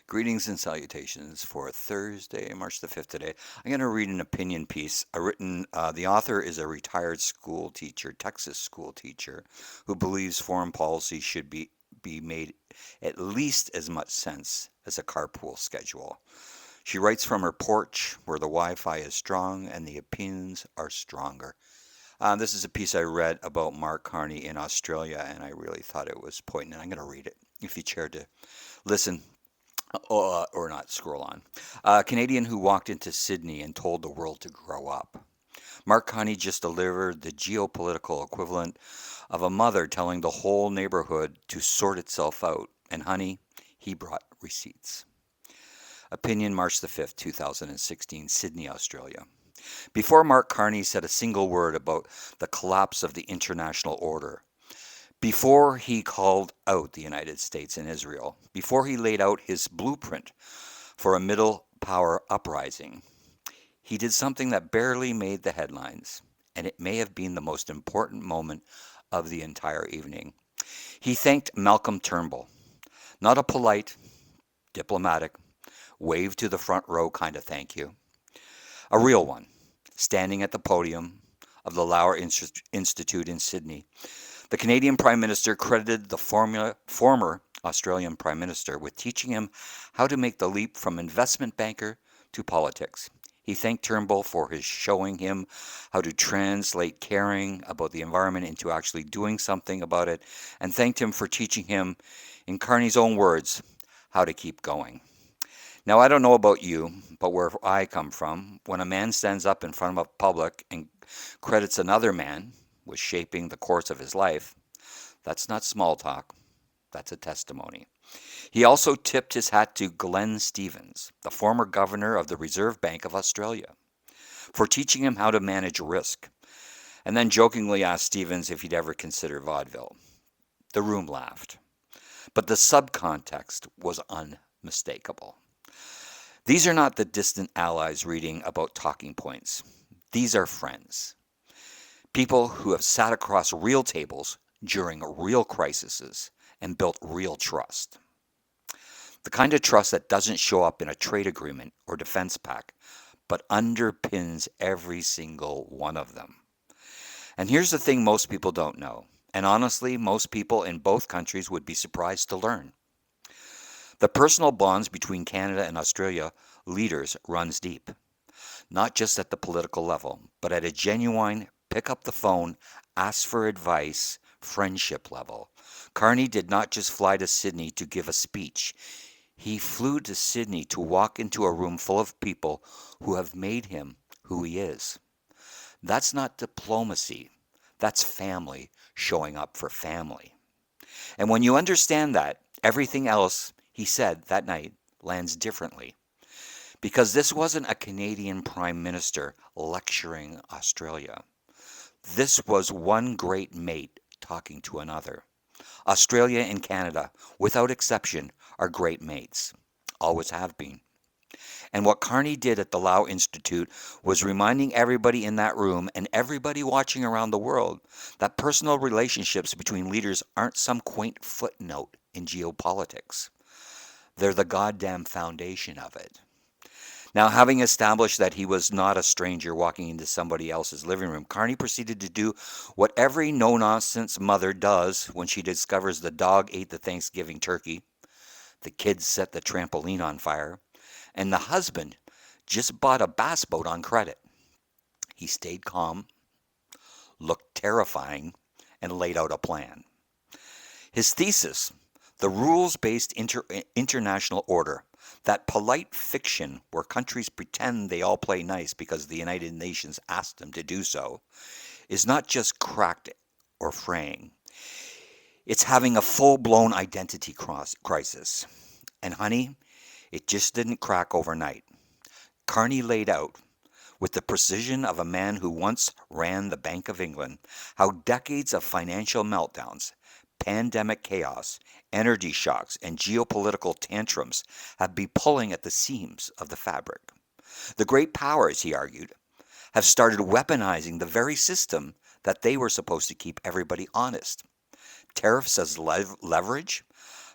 Greetings and salutations for Thursday, March the 5th today. I'm going to read an opinion piece. The author is a retired school teacher, Texas school teacher, who believes foreign policy should be made at least as much sense as a carpool schedule. She writes from her porch where the Wi-Fi is strong and the opinions are stronger. This is a piece I read about Mark Carney in Australia, and I really thought it was poignant. I'm going to read it if you care to listen. Or not, scroll on. A Canadian who walked into Sydney and told the world to grow up. Mark Carney just delivered the geopolitical equivalent of a mother telling the whole neighborhood to sort itself out. And honey, he brought receipts. Opinion March the 5th, 2016, Sydney, Australia. Before Mark Carney said a single word about the collapse of the international order, before he called out the United States and Israel, before he laid out his blueprint for a middle power uprising, he did something that barely made the headlines, and it may have been the most important moment of the entire evening. He thanked Malcolm Turnbull, not a polite, diplomatic, wave to the front row kind of thank you, a real one, standing at the podium of the Lauer Institute in Sydney. The Canadian Prime Minister credited the former Australian Prime Minister with teaching him how to make the leap from investment banker to politics. He thanked Turnbull for his showing him how to translate caring about the environment into actually doing something about it, and thanked him for teaching him, in Carney's own words, how to keep going. Now, I don't know about you, but where I come from, when a man stands up in front of a public and credits another man with shaping the course of his life, that's not small talk, that's a testimony. He also tipped his hat to Glenn Stevens, the former governor of the Reserve Bank of Australia, for teaching him how to manage risk, and then jokingly asked Stevens if he'd ever consider vaudeville. The room laughed, but the subcontext was unmistakable. These are not the distant allies reading about talking points. These are friends. People who have sat across real tables during real crises and built real trust. The kind of trust that doesn't show up in a trade agreement or defense pact, but underpins every single one of them. And here's the thing most people don't know, and honestly, most people in both countries would be surprised to learn. The personal bonds between Canada and Australia leaders runs deep, not just at the political level, but at a genuine pick up the phone, ask for advice, friendship level. Carney did not just fly to Sydney to give a speech. He flew to Sydney to walk into a room full of people who have made him who he is. That's not diplomacy. That's family showing up for family. And when you understand that, everything else he said that night lands differently. Because this wasn't a Canadian Prime Minister lecturing Australia. This was one great mate talking to another. Australia and Canada, without exception, are great mates. Always have been. And what Carney did at the Lau Institute was reminding everybody in that room and everybody watching around the world that personal relationships between leaders aren't some quaint footnote in geopolitics. They're the goddamn foundation of it. Now, having established that he was not a stranger walking into somebody else's living room, Carney proceeded to do what every no-nonsense mother does when she discovers the dog ate the Thanksgiving turkey, the kids set the trampoline on fire, and the husband just bought a bass boat on credit. He stayed calm, looked terrifying, and laid out a plan. His thesis, the rules-based international order, that polite fiction where countries pretend they all play nice because the United Nations asked them to do so, is not just cracked or fraying. It's having a full-blown identity crisis. And honey, it just didn't crack overnight. Carney laid out, with the precision of a man who once ran the Bank of England, how decades of financial meltdowns, pandemic chaos, energy shocks, and geopolitical tantrums have been pulling at the seams of the fabric. The great powers, he argued, have started weaponizing the very system that they were supposed to keep everybody honest. Tariffs as leverage,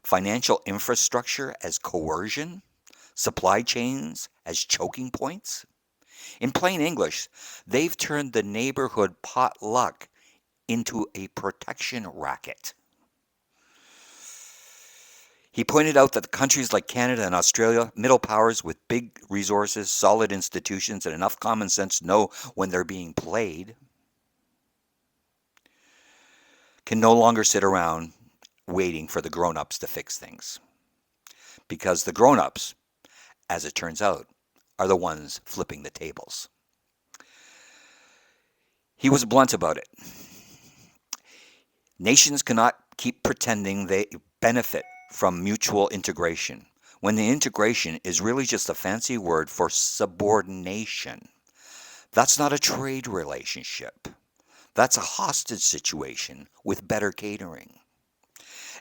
financial infrastructure as coercion, supply chains as choking points. In plain English, they've turned the neighborhood potluck into a protection racket. He pointed out that countries like Canada and Australia, middle powers with big resources, solid institutions, and enough common sense to know when they're being played, can no longer sit around waiting for the grown-ups to fix things. Because the grown-ups, as it turns out, are the ones flipping the tables. He was blunt about it. Nations cannot keep pretending they benefit from mutual integration, when the integration is really just a fancy word for subordination. That's not a trade relationship. That's a hostage situation with better catering.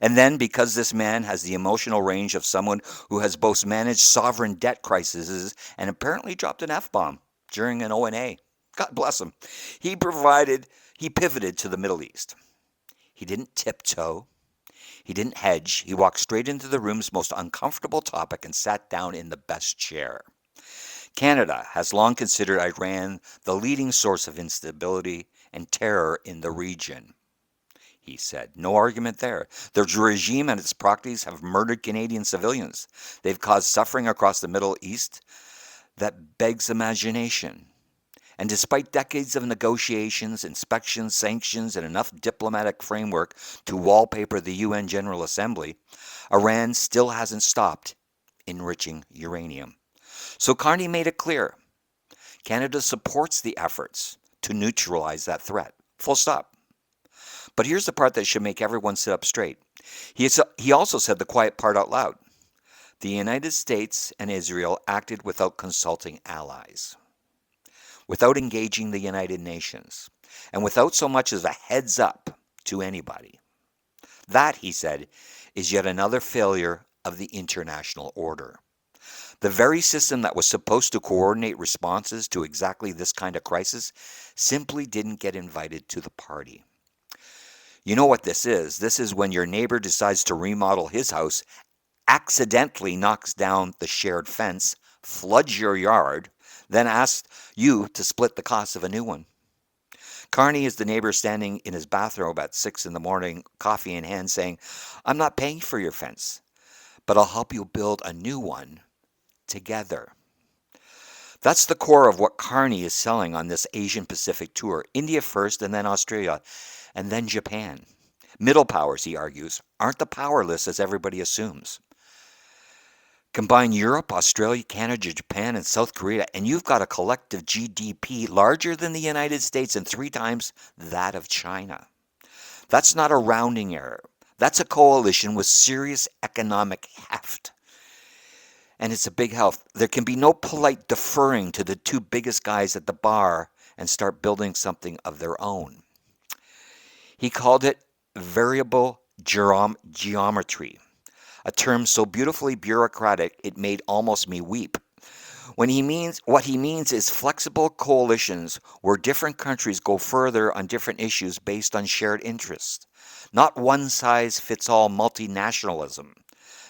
And then, because this man has the emotional range of someone who has both managed sovereign debt crises and apparently dropped an F-bomb during an O&A, God bless him, he pivoted to the Middle East. He didn't tiptoe. He didn't hedge. He walked straight into the room's most uncomfortable topic and sat down in the best chair. Canada has long considered Iran the leading source of instability and terror in the region, he said. No argument there. The regime and its proxies have murdered Canadian civilians. They've caused suffering across the Middle East that begs imagination. And despite decades of negotiations, inspections, sanctions, and enough diplomatic framework to wallpaper the UN General Assembly, Iran still hasn't stopped enriching uranium. So Carney made it clear. Canada supports the efforts to neutralize that threat. Full stop. But here's the part that should make everyone sit up straight. He also said the quiet part out loud. The United States and Israel acted without consulting allies, without engaging the United Nations, and without so much as a heads up to anybody. That, he said, is yet another failure of the international order. The very system that was supposed to coordinate responses to exactly this kind of crisis simply didn't get invited to the party. You know what this is? This is when your neighbor decides to remodel his house, accidentally knocks down the shared fence, floods your yard, then asks you to split the cost of a new one. Carney is the neighbor standing in his bathrobe at 6 in the morning, coffee in hand, saying, I'm not paying for your fence, but I'll help you build a new one together. That's the core of what Carney is selling on this Asian Pacific tour. India first, and then Australia, and then Japan. Middle powers, he argues, aren't the powerless as everybody assumes. Combine Europe, Australia, Canada, Japan, and South Korea, and you've got a collective GDP larger than the United States and 3 times that of China. That's not a rounding error. That's a coalition with serious economic heft. And it's a big help. There can be no polite deferring to the 2 biggest guys at the bar and start building something of their own. He called it variable geometry, a term so beautifully bureaucratic it made almost me weep. What he means is flexible coalitions where different countries go further on different issues based on shared interests. Not one-size-fits-all multinationalism.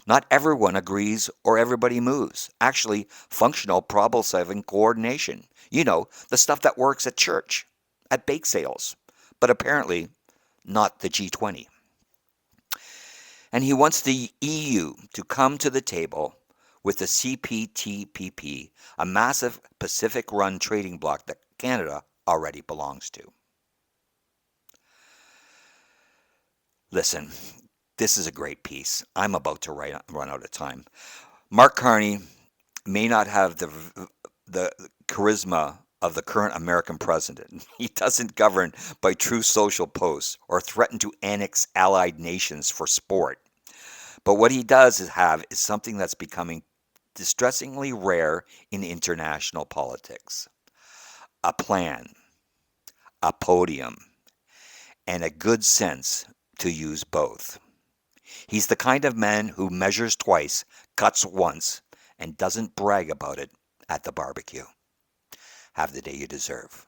Not everyone agrees or everybody moves. Actually, functional problem-solving coordination. You know, the stuff that works at church, at bake sales, but apparently not the G20. And he wants the EU to come to the table with the CPTPP, a massive Pacific-run trading bloc that Canada already belongs to. Listen, this is a great piece. I'm about to run out of time. Mark Carney may not have the charisma of the current American president. He doesn't govern by true social posts or threaten to annex allied nations for sport. But what he does have is something that's becoming distressingly rare in international politics. A plan, a podium, and a good sense to use both. He's the kind of man who measures twice, cuts once, and doesn't brag about it at the barbecue. Have the day you deserve.